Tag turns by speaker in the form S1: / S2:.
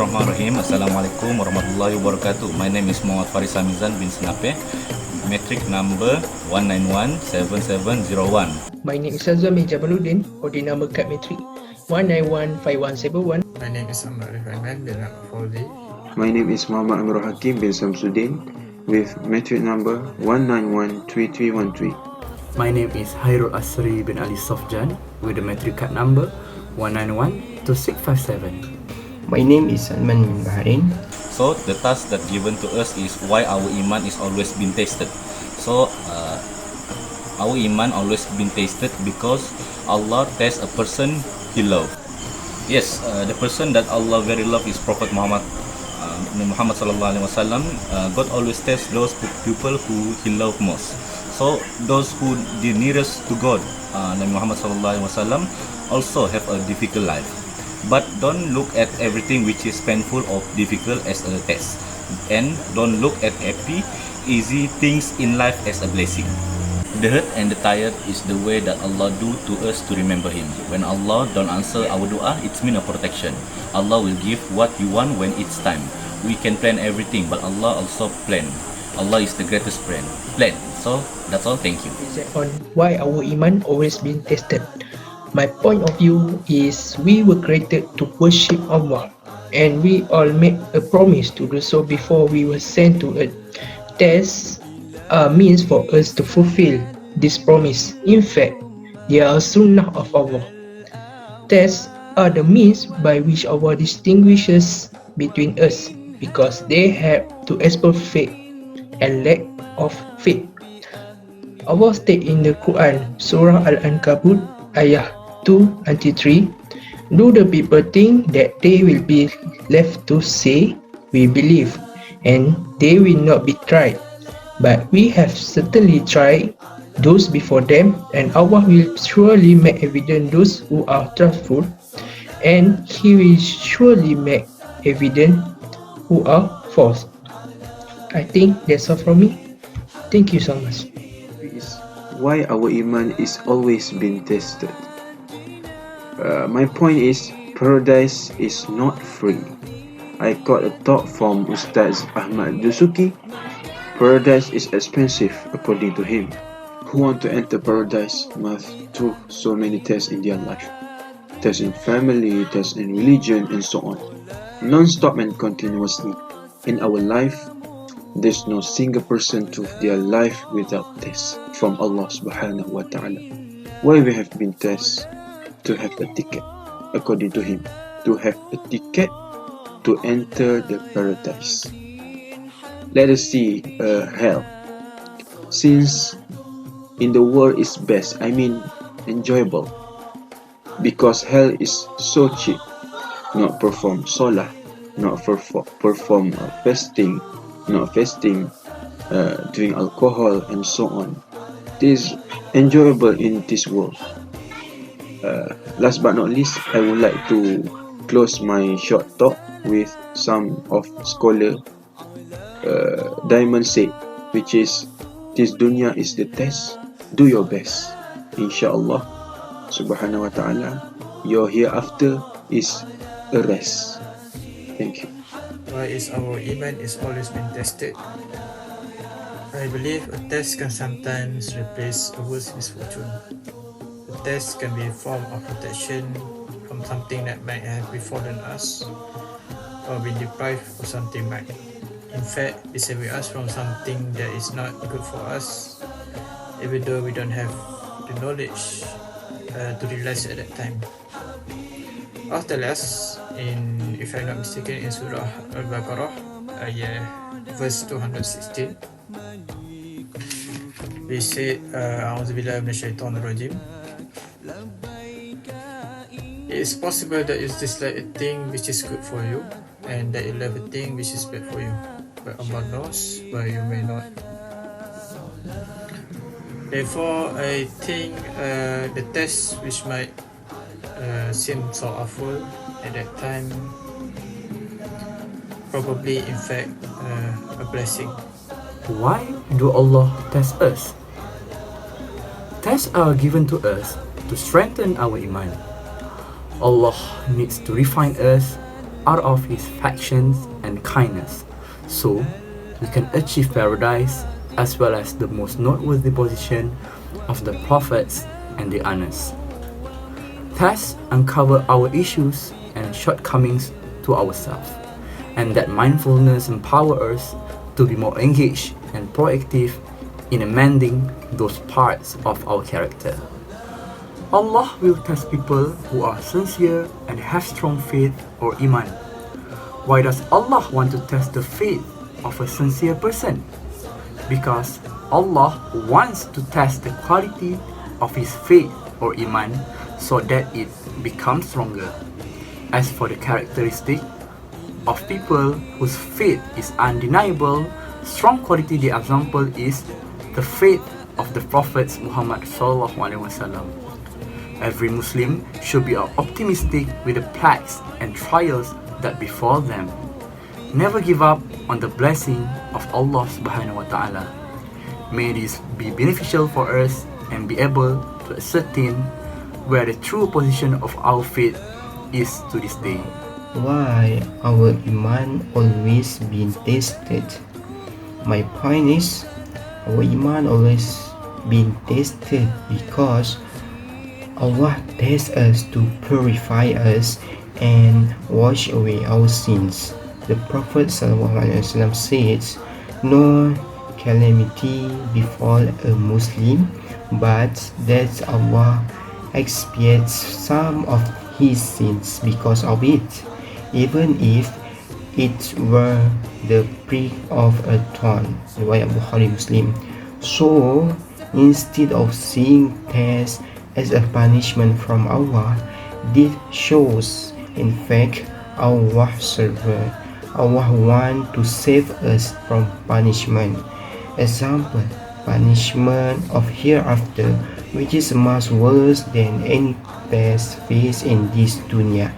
S1: Bismillahirrahmanirrahim. Assalamualaikum warahmatullahi wabarakatuh. My name is Muhammad Faris Hamizan bin Senape. Metric number 1917701.
S2: My name is Azam Jabaluddin, order number card metric 1915171.
S3: My name is Ahmad Rifaiman bin Fawzi.
S4: My name is Muhammad Amirul Hakim bin Samsudin with metric number 1913313.
S5: My name is Hairul Asri bin Ali Sofjan with the metric card number 1912657.
S6: My name is Salman bin Bahrain.
S1: So the task that given to us is why our iman is always been tested. So our iman always been tested because Allah tests a person He love. Yes, the person that Allah very love is Prophet Muhammad. Muhammad sallallahu alaihi wasallam. God always tests those people who He love most. So those who the nearest to God, Nabi Muhammad sallallahu alaihi wasallam, also have a difficult life. But don't look at everything which is painful or difficult as a test, and don't look at happy, easy things in life as a blessing. The hurt and the tired is the way that Allah do to us to remember Him. When Allah don't answer our dua, it's mean a protection. Allah will give what you want when it's time. We can plan everything, but Allah also plan. Allah is the greatest plan. So that's all. Thank you.
S2: On why our iman always been tested. My point of view is we were created to worship Allah, and we all made a promise to do so before we were sent to earth. Tests are means for us to fulfill this promise. In fact, they are a sunnah of Allah. Tests are the means by which Allah distinguishes between us, because they have to expose faith and lack of faith. Allah states in the Quran, Surah Al-Ankabut, ayah 2-3, do the people think that they will be left to say, we believe, and they will not be tried? But we have certainly tried those before them, and Allah will surely make evident those who are truthful, and He will surely make evident who are false. I think that's all from me. Thank you so much.
S4: Why our iman is always been tested. My point is, paradise is not free. I got a talk from Ustaz Ahmad Dusuki. Paradise is expensive according to him. Who want to enter paradise must through so many tests in their life. Tests in family, tests in religion, and so on. Non-stop and continuously. In our life, there's no single person to their life without tests from Allah subhanahu wa ta'ala. Why we have been tested? To have a ticket, according to him, to have a ticket to enter the paradise. Let us see hell. Since in the world is best, I mean enjoyable, because hell is so cheap. Not perform salah, not perform fasting, not fasting, drink alcohol, and so on. It is enjoyable in this world. Last but not least, I would like to close my short talk with some of scholar Diamond said, which is, this dunya is the test, do your best. Inshallah subhanahu wa ta'ala, your hereafter is a rest. Thank you.
S3: Why is our iman is always been tested? I believe a test can sometimes replace a worse misfortune. A test can be a form of protection from something that might have befallen us, or be deprived of something might. In fact, save us from something that is not good for us, even though we don't have the knowledge to realize at that time. Allah tells us, if I'm not mistaken, in Surah Al-Baqarah, verse 216, we say, A'udzubillahi minasyaitonirrajim. It is possible that you dislike a thing which is good for you, and that you love a thing which is bad for you, but Allah knows why you may not. Therefore, I think the test which might seem so awful at that time, probably in fact a blessing.
S5: Why do Allah test us? Tests are given to us to strengthen our iman. Allah needs to refine us out of His affections and kindness, so we can achieve paradise as well as the most noteworthy position of the prophets and the honest. Tests uncover our issues and shortcomings to ourselves, and that mindfulness empowers us to be more engaged and proactive in amending those parts of our character. Allah will test people who are sincere and have strong faith or Iman. Why does Allah want to test the faith of a sincere person? Because Allah wants to test the quality of his faith or Iman so that it becomes stronger. As for the characteristic of people whose faith is undeniable, strong quality, the example is the faith of the Prophet Muhammad SAW. Every Muslim should be optimistic with the plagues and trials that befall them. Never give up on the blessing of Allah subhanahu wa ta'ala. May this be beneficial for us and be able to ascertain where the true position of our faith is to this day.
S6: Why our Iman always been tested? My point is, our Iman always been tested because Allah tests us to purify us and wash away our sins. The Prophet ﷺ says, "No calamity befall a Muslim, but that Allah expiates some of his sins because of it, even if it were the prick of a thorn." Riwayat Bukhari Muslim. So, instead of seeing tests as a punishment from Allah, this shows, in fact, Allah servant. Allah want to save us from punishment. Example, punishment of hereafter, which is much worse than any test faced in this dunya.